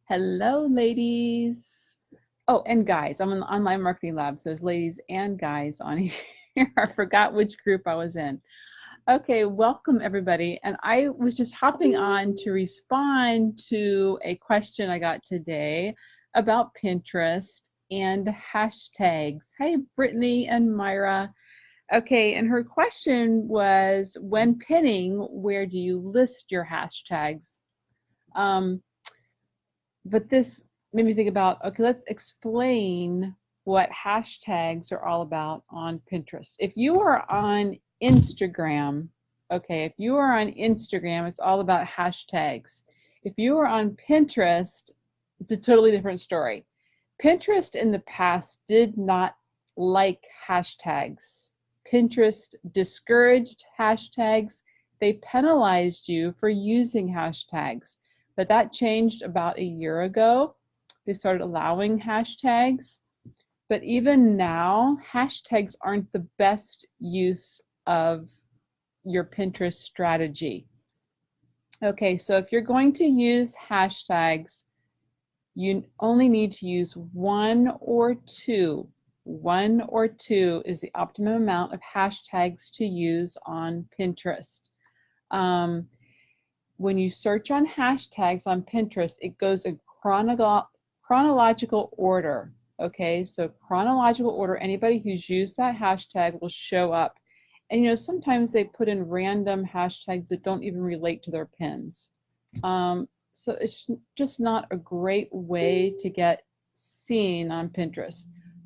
Hello, ladies. Oh, and guys. I'm in the online marketing lab, so there's ladies and guys on here. I forgot which group I was in. Okay, welcome everybody. And I was just hopping on to respond to a question I got today about Pinterest and hashtags. Hey, Brittany and Myra. Okay, and her question was, when pinning, where do you list your hashtags? But this made me think about, okay, let's explain what hashtags are all about on Pinterest. If you are on Instagram, okay, if you are on Instagram, it's all about hashtags. If you are on Pinterest, it's a totally different story. Pinterest in the past did not like hashtags. Pinterest discouraged hashtags. They penalized you for using hashtags. But that changed about a year ago. They started allowing hashtags. But even now, hashtags aren't the best use of your Pinterest strategy. Okay, so if you're going to use hashtags, you only need to use one or two. One or two is the optimum amount of hashtags to use on Pinterest. When you search on hashtags on Pinterest, it goes in chronological order. Okay, so chronological order, anybody who's used that hashtag will show up. And sometimes they put in random hashtags that don't even relate to their pins. So it's just not a great way to get seen on Pinterest.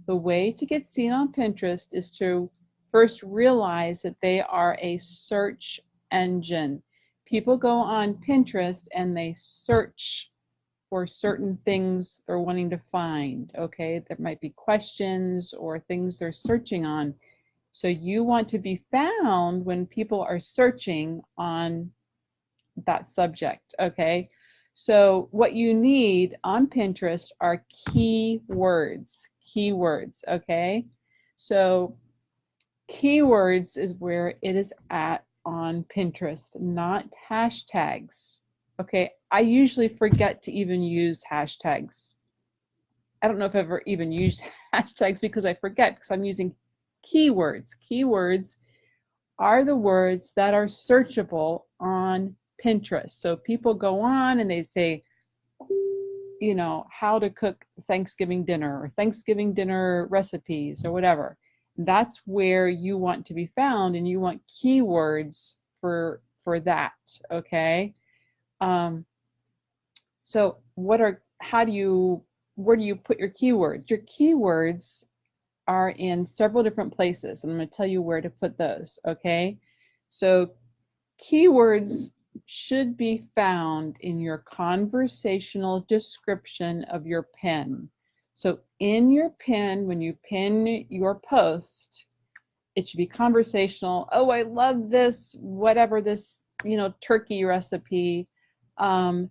The way to get seen on Pinterest is to first realize that they are a search engine. People go on Pinterest and they search for certain things they're wanting to find, okay? There might be questions or things they're searching on. So you want to be found when people are searching on that subject, okay? So what you need on Pinterest are keywords, okay? So keywords is where it is at on Pinterest, not hashtags. Okay, I usually forget to even use hashtags. I don't know if I've ever even used hashtags because I forget, because I'm using keywords. Keywords are the words that are searchable on Pinterest. So people go on and they say, how to cook Thanksgiving dinner or Thanksgiving dinner recipes or whatever. That's where you want to be found, and you want keywords for that, okay? So where do you put your keywords? Your keywords are in several different places, and I'm going to tell you where to put those, okay? So keywords should be found in your conversational description of your pin. So in your pin, when you pin your post, it should be conversational. Oh, I love this, whatever this, turkey recipe. So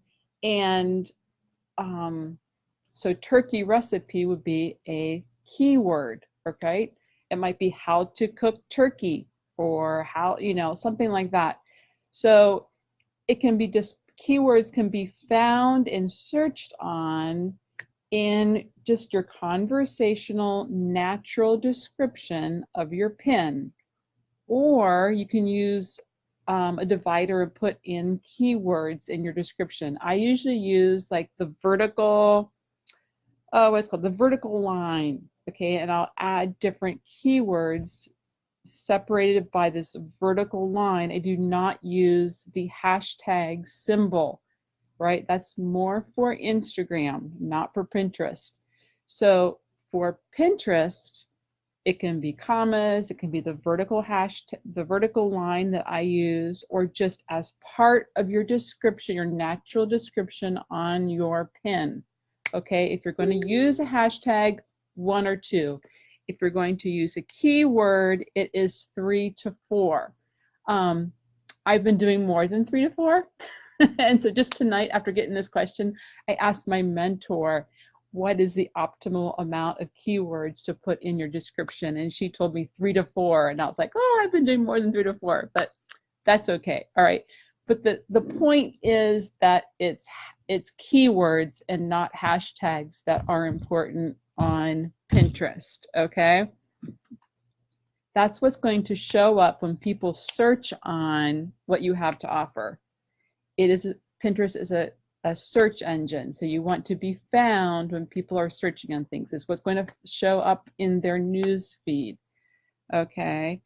turkey recipe would be a keyword, okay? It might be how to cook turkey or how, something like that. So it can be just, keywords can be found and searched on in just your conversational, natural description of your pin. Or you can use a divider and put in keywords in your description. I usually use like the vertical, what's called the vertical line, okay? And I'll add different keywords separated by this vertical line. I do not use the hashtag symbol, right? That's more for Instagram, not for Pinterest. So for Pinterest, it can be commas, it can be the vertical the vertical line that I use, or just as part of your description, your natural description on your pin. Okay, if you're going to use a hashtag, one or two. If you're going to use a keyword, it is 3 to 4. I've been doing more than 3 to 4. And so just tonight, after getting this question, I asked my mentor, what is the optimal amount of keywords to put in your description? And she told me 3 to 4. And I was like, oh, I've been doing more than 3 to 4, but that's okay. All right. But the point is that it's it's keywords and not hashtags that are important on Pinterest, okay? That's what's going to show up when people search on what you have to offer. Pinterest is a search engine, so you want to be found when people are searching on things. It's what's going to show up in their news feed, okay?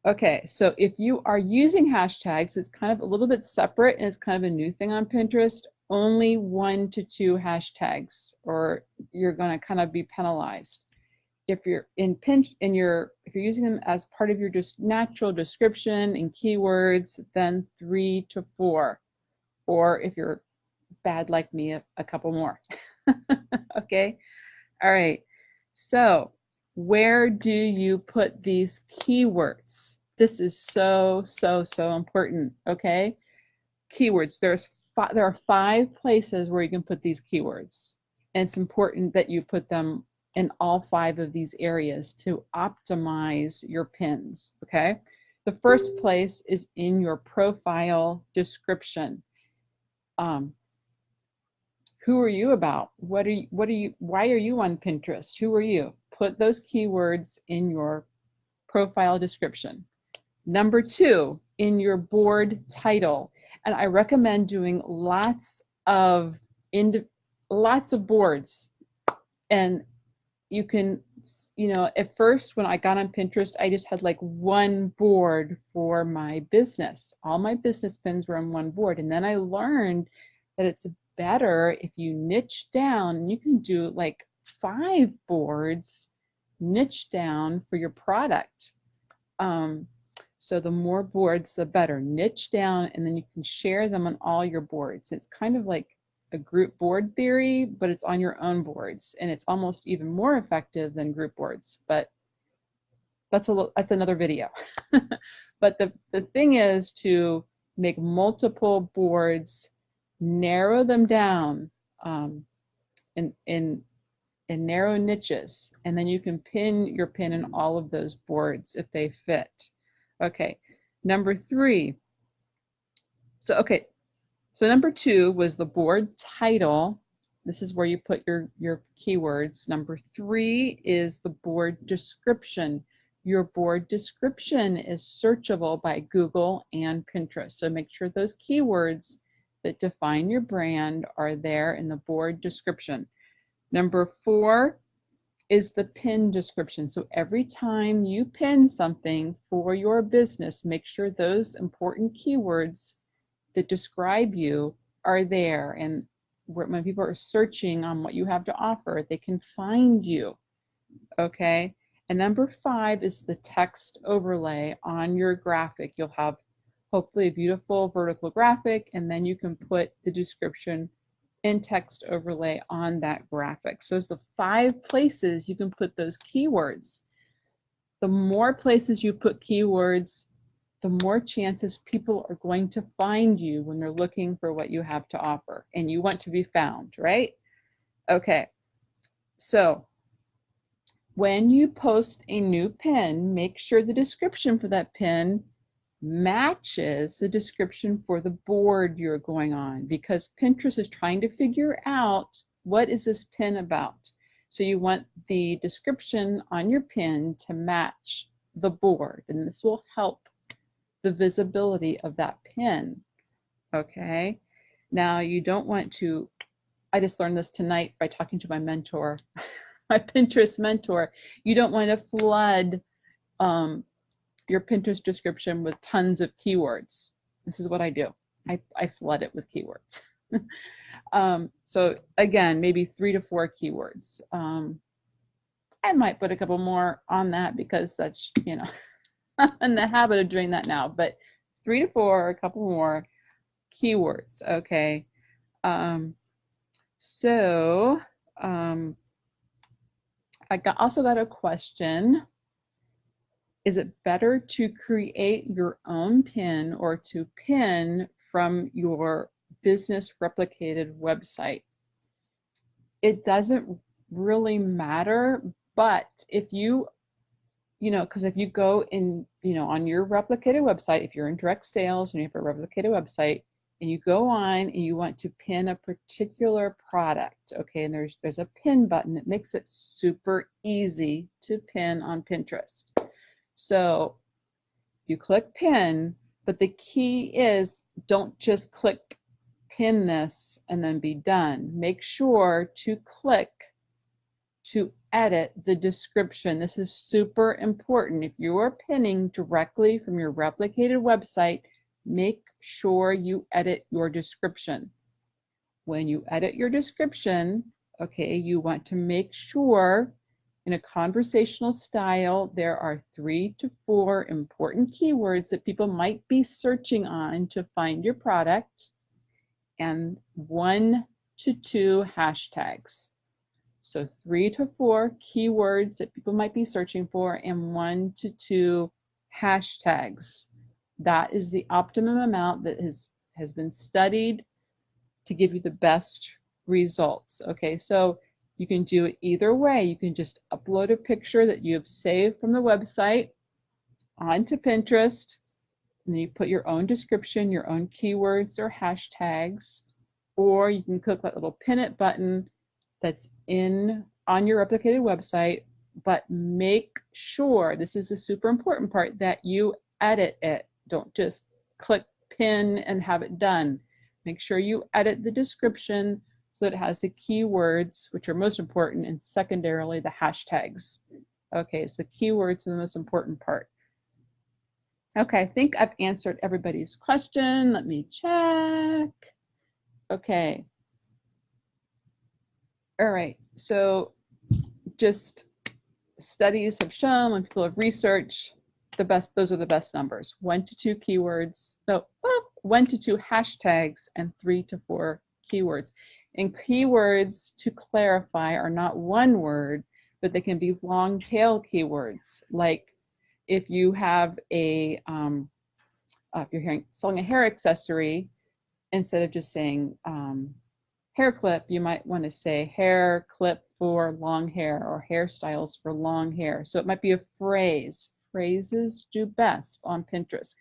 Okay, so if you are using hashtags, it's kind of a little bit separate, and it's kind of a new thing on Pinterest. Only 1 to 2 hashtags, or you're going to kind of be penalized. If you're if you're using them as part of your just natural description and keywords, then 3 to 4, or if you're bad like me, a couple more. Okay, all right. So where do you put these keywords? This is so important. Okay, keywords. There are 5 places where you can put these keywords, and it's important that you put them in all 5 of these areas to optimize your pins, okay? The first place is in your profile description. Who are you about? Why are you on Pinterest? Who are you? Put those keywords in your profile description. Number 2, in your board title. And I recommend doing lots of boards. And you can, at first when I got on Pinterest, I just had like 1 board for my business. All my business pins were on 1 board. And then I learned that it's better if you niche down, and you can do like 5 boards niche down for your product. So the more boards, the better. Niche down, and then you can share them on all your boards. It's kind of like a group board theory, but it's on your own boards, and it's almost even more effective than group boards, but that's another video. But the thing is to make multiple boards, narrow them down in narrow niches, and then you can pin your pin in all of those boards if they fit. Okay, number 3. So number 2 was the board title. This is where you put your keywords. Number 3 is the board description. Your board description is searchable by Google and Pinterest. So make sure those keywords that define your brand are there in the board description. Number 4 is the pin description. So every time you pin something for your business, make sure those important keywords that describe you are there, and when people are searching on what you have to offer, they can find you. Okay, and number 5 is the text overlay on your graphic. You'll have hopefully a beautiful vertical graphic, and then you can put the description in text overlay on that graphic. So it's the 5 places you can put those keywords. The more places you put keywords, the more chances people are going to find you when they're looking for what you have to offer, and you want to be found, right? Okay, so when you post a new pin, make sure the description for that pin matches the description for the board you're going on, because Pinterest is trying to figure out what is this pin about. So you want the description on your pin to match the board, and this will help the visibility of that pin. Okay, now you don't want to, I just learned this tonight by talking to my mentor, my Pinterest mentor. You don't want to flood your Pinterest description with tons of keywords. This is what I do. I flood it with keywords. So again, maybe 3 to 4 keywords. I might put a couple more on that because that's, I'm in the habit of doing that now, but 3 to 4, a couple more keywords. Okay. I also got a question. Is it better to create your own pin or to pin from your business replicated website? It doesn't really matter, but if you, because if you go in, on your replicated website, if you're in direct sales and you have a replicated website, and you go on and you want to pin a particular product, okay, and there's a pin button. It makes it super easy to pin on Pinterest. So you click pin, but the key is don't just click pin this and then be done. Make sure to click to edit the description. This is super important. If you are pinning directly from your replicated website, make sure you edit your description. When you edit your description, okay, you want to make sure in a conversational style, there are 3 to 4 important keywords that people might be searching on to find your product, and 1 to 2 hashtags. So 3 to 4 keywords that people might be searching for and 1 to 2 hashtags. That is the optimum amount that has been studied to give you the best results. Okay, so you can do it either way. You can just upload a picture that you have saved from the website onto Pinterest, and then you put your own description, your own keywords or hashtags, or you can click that little pin it button that's on your replicated website, but make sure, this is the super important part, that you edit it. Don't just click pin and have it done. Make sure you edit the description so that it has the keywords, which are most important, and secondarily the hashtags. Okay, so keywords are the most important part. Okay, I think I've answered everybody's question. Let me check. Okay. All right, so just studies have shown, when people have researched, those are the best numbers. 1 to 2 keywords, no, well, 1 to 2 hashtags and 3 to 4 keywords. And keywords, to clarify, are not one word, but they can be long tail keywords. Like if you have if you're selling a hair accessory, instead of just saying hair clip, you might want to say hair clip for long hair or hairstyles for long hair. So it might be a phrase. Phrases do best on Pinterest.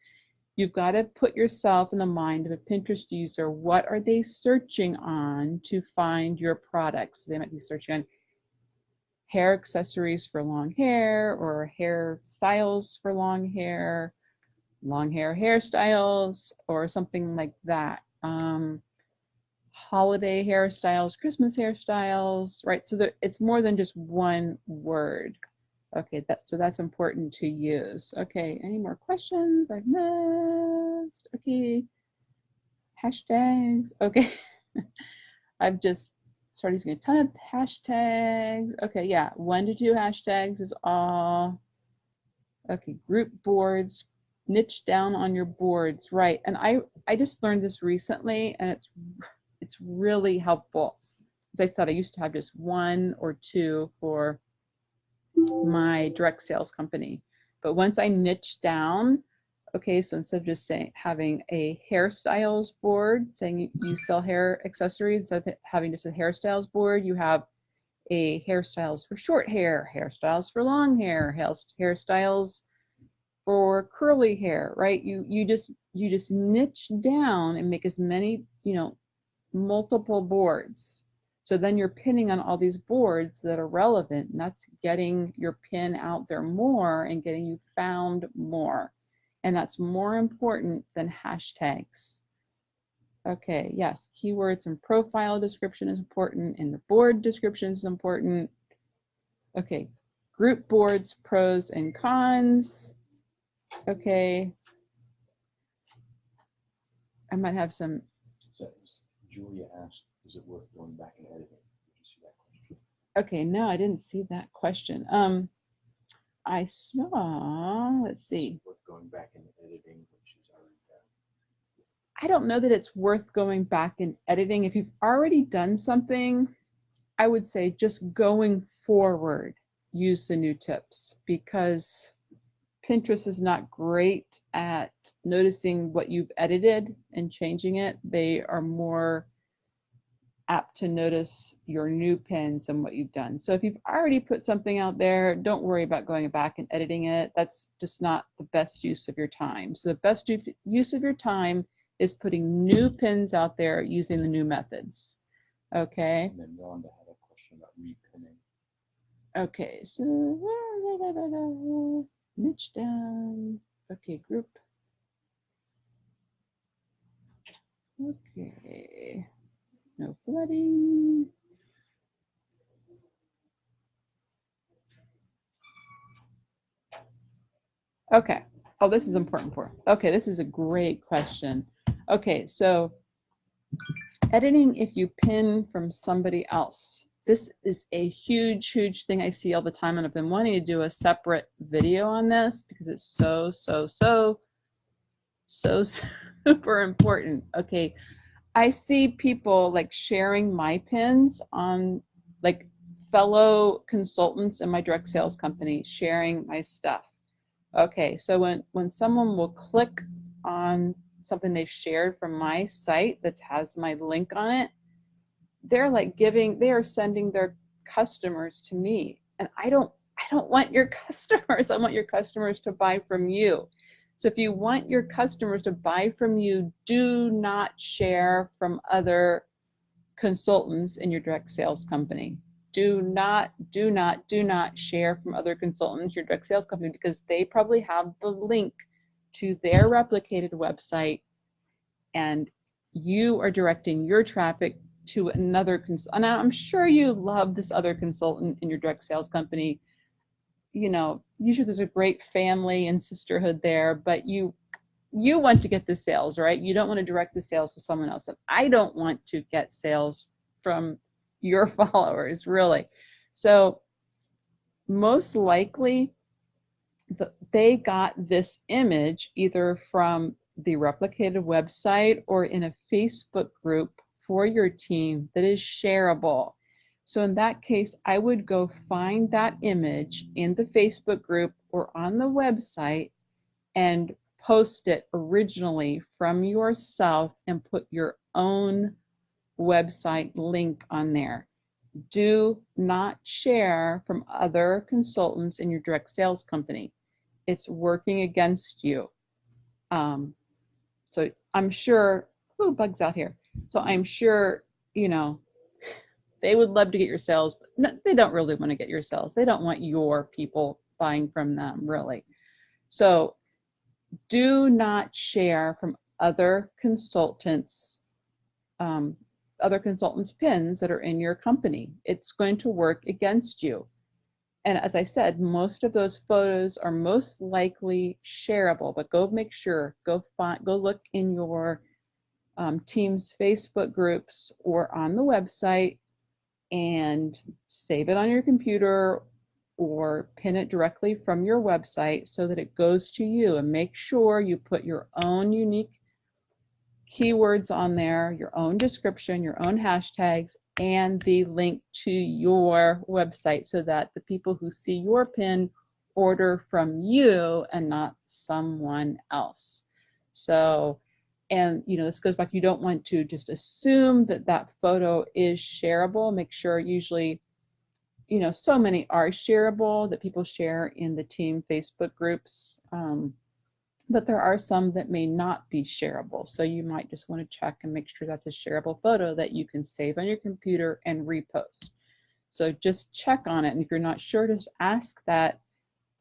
You've got to put yourself in the mind of a Pinterest user. What are they searching on to find your products? So they might be searching on hair accessories for long hair, or hairstyles for long hair hairstyles, or something like that. Holiday hairstyles, Christmas hairstyles, right? So it's more than just one word. Okay, so that's important to use. Okay, any more questions I've missed? Okay, hashtags. Okay, I've just started using a ton of hashtags. Okay, yeah, 1 to 2 hashtags is all. Okay, group boards, niche down on your boards, right? And I just learned this recently, and it's really helpful. As I said, I used to have just 1 or 2 for my direct sales company, but once I niched down, okay, so instead of just having a hairstyles board saying you sell hair accessories, instead of having just a hairstyles board, you have a hairstyles for short hair, hairstyles for long hair, hairstyles for curly hair, right? You just niche down and make as many, multiple boards. So then you're pinning on all these boards that are relevant, and that's getting your pin out there more and getting you found more. And that's more important than hashtags. Okay, yes, keywords and profile description is important, and the board description is important. Okay, group boards, pros and cons. Okay, I might have some. So Julia asked, is it worth going back and editing? Did you see that question? Okay, no, I didn't see that question. I saw, let's see. Is it worth going back and editing when she's already done? I don't know that it's worth going back and editing. If you've already done something, I would say just going forward, use the new tips, because Pinterest is not great at noticing what you've edited and changing it. They are more apt to notice your new pins and what you've done. So if you've already put something out there, don't worry about going back and editing it. That's just not the best use of your time. So the best use of your time is putting new pins out there using the new methods. Okay. And then Rhonda had a question about repinning. Okay, so niche down. Okay, group. Okay, no flooding. Okay. Oh, this is important for. Okay, this is a great question. Okay, so editing if you pin from somebody else. This is a huge, huge thing I see all the time, and I've been wanting to do a separate video on this because it's so super important. Okay, I see people like sharing my pins on like fellow consultants in my direct sales company sharing my stuff. Okay, so when someone will click on something they've shared from my site that has my link on it, they're like they are sending their customers to me, and I don't want your customers. I want your customers to buy from you. So if you want your customers to buy from you, do not share from other consultants in your direct sales company. Do not share from other consultants, your direct sales company, because they probably have the link to their replicated website, and you are directing your traffic to another consultant. And I'm sure you love this other consultant in your direct sales company. You know, usually there's a great family and sisterhood there, but you want to get the sales, right? You don't want to direct the sales to someone else. And I don't want to get sales from your followers, really. So most likely they got this image either from the replicated website or in a Facebook group for your team that is shareable. So in that case, I would go find that image in the Facebook group or on the website and post it originally from yourself and put your own website link on there. Do not share from other consultants in your direct sales company. It's working against you. So I'm sure, bugs out here. So I'm sure, they would love to get your sales, but no, they don't really want to get your sales. They don't want your people buying from them, really. So do not share from other consultants' pins that are in your company. It's going to work against you. And as I said, most of those photos are most likely shareable, but go make sure, go look in your team's Facebook groups or on the website and save it on your computer or pin it directly from your website so that it goes to you, and make sure you put your own unique keywords on there, your own description, your own hashtags, and the link to your website so that the people who see your pin order from you and not someone else. So, and this goes back, you don't want to just assume that that photo is shareable. Make sure, usually, so many are shareable that people share in the team Facebook groups. But there are some that may not be shareable. So you might just want to check and make sure that's a shareable photo that you can save on your computer and repost. So just check on it. And if you're not sure, just ask that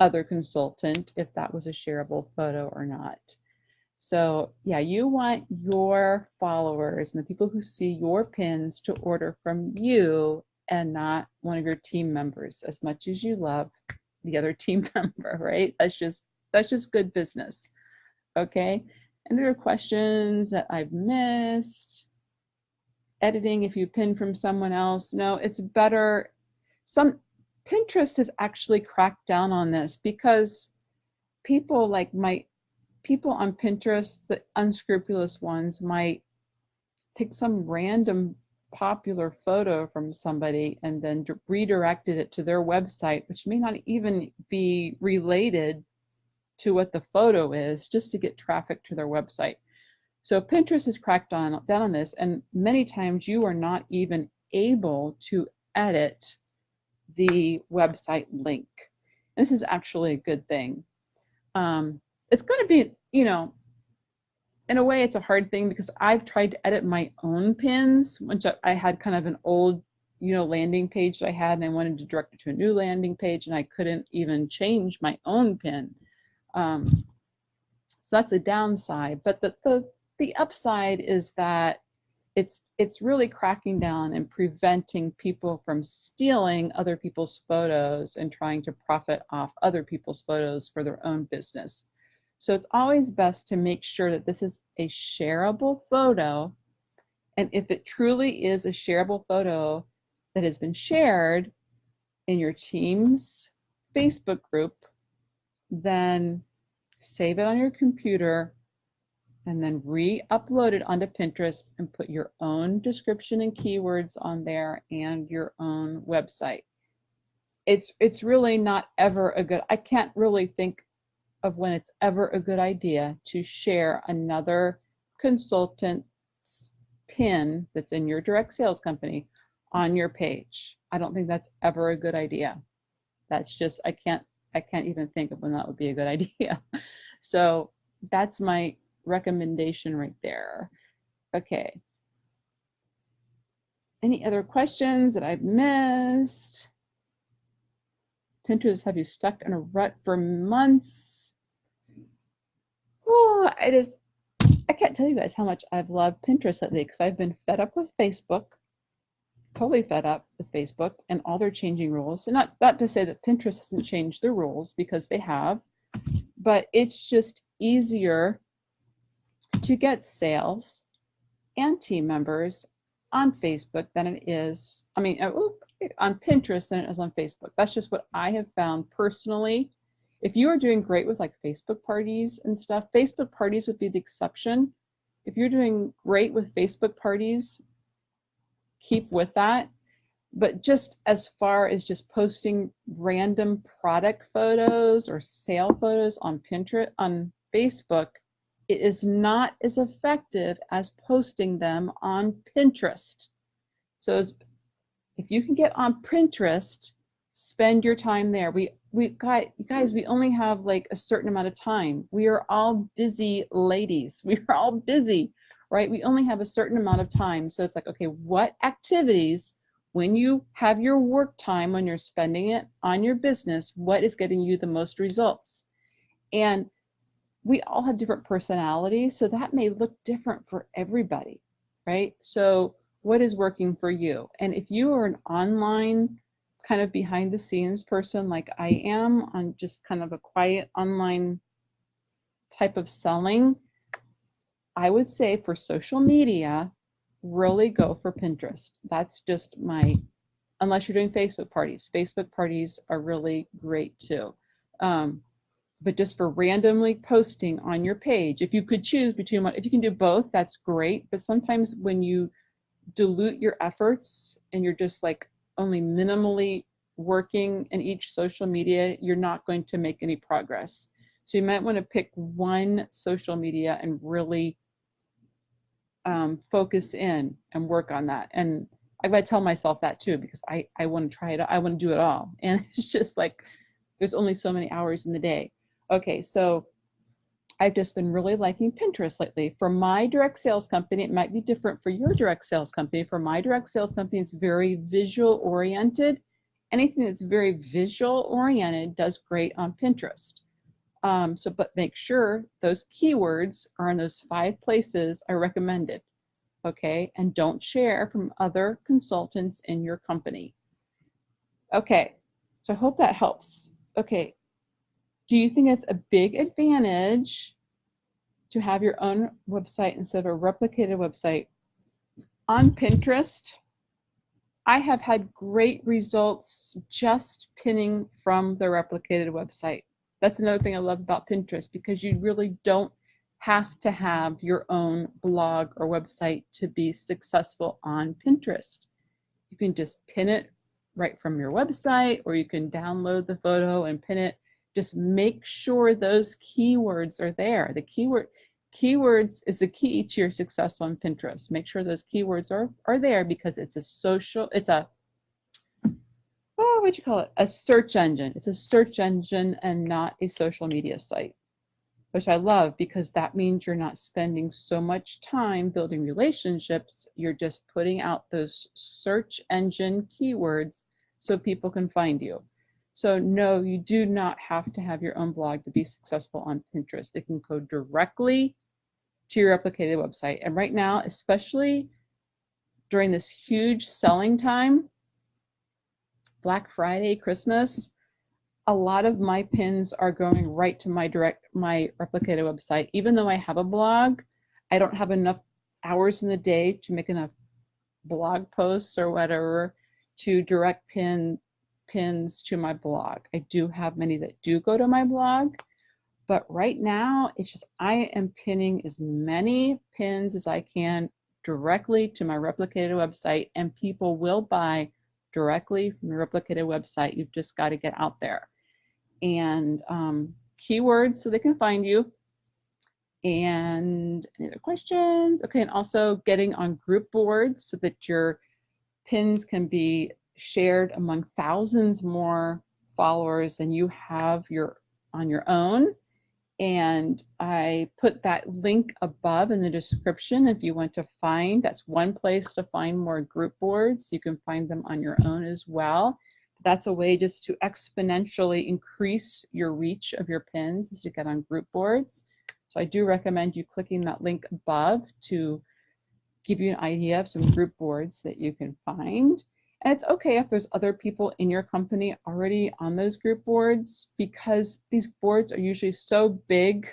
other consultant if that was a shareable photo or not. So yeah, you want your followers and the people who see your pins to order from you and not one of your team members, as much as you love the other team member, right? That's just good business. Okay, and there are questions that I've missed. Editing if you pin from someone else. No, it's better. Pinterest has actually cracked down on this because people on Pinterest, the unscrupulous ones, might take some random popular photo from somebody and then redirected it to their website, which may not even be related to what the photo is, just to get traffic to their website. So Pinterest has cracked down on this, and many times you are not even able to edit the website link. This is actually a good thing. It's going to be, in a way, it's a hard thing because I've tried to edit my own pins, which I had kind of an old, landing page that I had, and I wanted to direct it to a new landing page, and I couldn't even change my own pin. So that's a downside. But the upside is that it's really cracking down and preventing people from stealing other people's photos and trying to profit off other people's photos for their own business. So it's always best to make sure that this is a shareable photo. And if it truly is a shareable photo that has been shared in your team's Facebook group, then save it on your computer and then re-upload it onto Pinterest and put your own description and keywords on there and your own website. It's really not ever a good, I can't really think of when it's ever a good idea to share another consultant's pin that's in your direct sales company on your page. I don't think that's ever a good idea. That's just, I can't even think of when that would be a good idea. So that's my recommendation right there. Okay. Any other questions that I've missed? Pinterest have you stuck in a rut for months? Oh, I can't tell you guys how much I've loved Pinterest lately because I've been fed up with Facebook, totally fed up with Facebook and all their changing rules. And not to say that Pinterest hasn't changed their rules, because they have, but it's just easier to get sales and team members on Facebook than it is, on Pinterest than it is on Facebook. That's just what I have found personally. If you are doing great with like Facebook parties and stuff, Facebook parties would be the exception. If you're doing great with Facebook parties, keep with that. But just as far as just posting random product photos or sale photos on Pinterest, on Facebook, it is not as effective as posting them on Pinterest. So if you can get on Pinterest, spend your time there. Guys, we only have like a certain amount of time. We are all busy ladies. We are all busy, right? We only have a certain amount of time. So it's like, okay, what activities, when you have your work time, when you're spending it on your business, what is getting you the most results? And we all have different personalities, so that may look different for everybody, right? So what is working for you? And if you are an online kind of behind the scenes person like I am, on just kind of a quiet online type of selling, I would say for social media, really go for Pinterest. That's just unless you're doing Facebook parties. Facebook parties are really great too. But just for randomly posting on your page, if you could choose between if you can do both, that's great. But sometimes when you dilute your efforts and you're just like only minimally working in each social media, you're not going to make any progress. So you might want to pick one social media and really focus in and work on that. And I gotta tell myself that too, because I want to try it. I want to do it all. And it's just like, there's only so many hours in the day. Okay, so I've just been really liking Pinterest lately. For my direct sales company, it might be different for your direct sales company. For my direct sales company, it's very visual oriented. Anything that's very visual oriented does great on Pinterest. But make sure those keywords are in those 5 places I recommended, okay? And don't share from other consultants in your company. Okay, so I hope that helps. Okay, do you think it's a big advantage to have your own website instead of a replicated website? On Pinterest, I have had great results just pinning from the replicated website. That's another thing I love about Pinterest, because you really don't have to have your own blog or website to be successful on Pinterest. You can just pin it right from your website, or you can download the photo and pin it. Just make sure those keywords are there. The keywords is the key to your success on Pinterest. Make sure those keywords are there, because it's a a search engine. It's a search engine and not a social media site. which I love because that means you're not spending so much time building relationships. You're just putting out those search engine keywords so people can find you. So no, you do not have to have your own blog to be successful on Pinterest. It can go directly to your replicated website. And right now, especially during this huge selling time, Black Friday, Christmas, a lot of my pins are going right to my replicated website. Even though I have a blog, I don't have enough hours in the day to make enough blog posts or whatever to direct pins to my blog. I do have many that do go to my blog, but right now it's just I am pinning as many pins as I can directly to my replicated website, and people will buy directly from your replicated website. You've just got to get out there. And keywords so they can find you. And any other questions? Okay, and also getting on group boards so that your pins can be shared among thousands more followers than you have on your own. And I put that link above in the description if you want to find. That's one place to find more group boards. You can find them on your own as well. That's a way just to exponentially increase your reach of your pins, is to get on group boards. So I do recommend you clicking that link above to give you an idea of some group boards that you can find. And it's okay if there's other people in your company already on those group boards, because these boards are usually so big,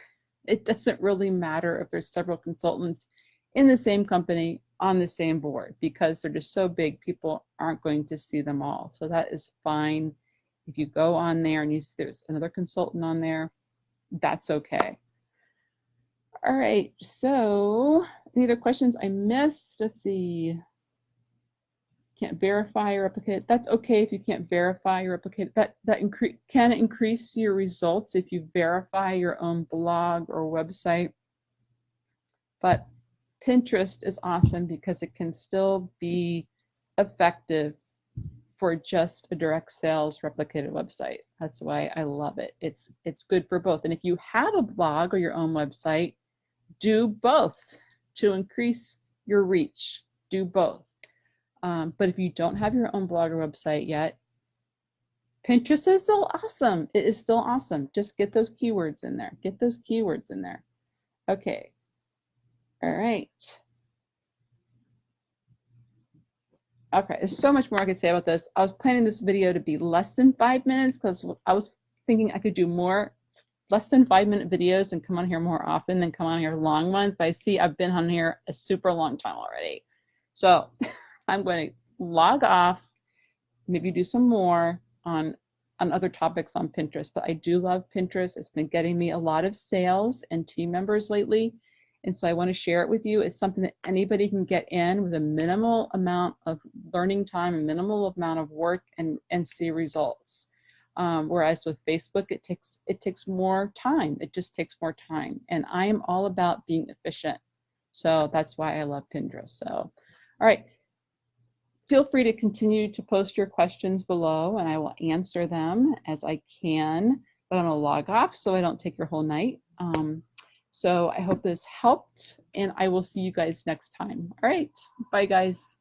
it doesn't really matter if there's several consultants in the same company on the same board, because they're just so big, people aren't going to see them all. So that is fine. If you go on there and you see there's another consultant on there, that's okay. All right, so any other questions I missed? Let's see. Can't verify or replicate. That's okay if you can't verify or replicate. That can increase your results if you verify your own blog or website. But Pinterest is awesome because it can still be effective for just a direct sales replicated website. That's why I love it. It's good for both. And if you have a blog or your own website, do both to increase your reach. Do both. But if you don't have your own blog or website yet, Pinterest is still awesome. It is still awesome. Just get those keywords in there. Get those keywords in there. Okay. All right. Okay, there's so much more I could say about this. I was planning this video to be less than 5 minutes because I was thinking I could do more less than 5-minute videos and come on here more often than come on here long ones. But I see I've been on here a super long time already. So I'm going to log off, maybe do some more on other topics on Pinterest. But I do love Pinterest. It's been getting me a lot of sales and team members lately. And so I want to share it with you. It's something that anybody can get in with a minimal amount of learning time, a minimal amount of work, and see results. Whereas with Facebook, it takes more time. It just takes more time. And I am all about being efficient. So that's why I love Pinterest. So, all right. Feel free to continue to post your questions below and I will answer them as I can. But I'm going to log off so I don't take your whole night. So I hope this helped and I will see you guys next time. All right. Bye, guys.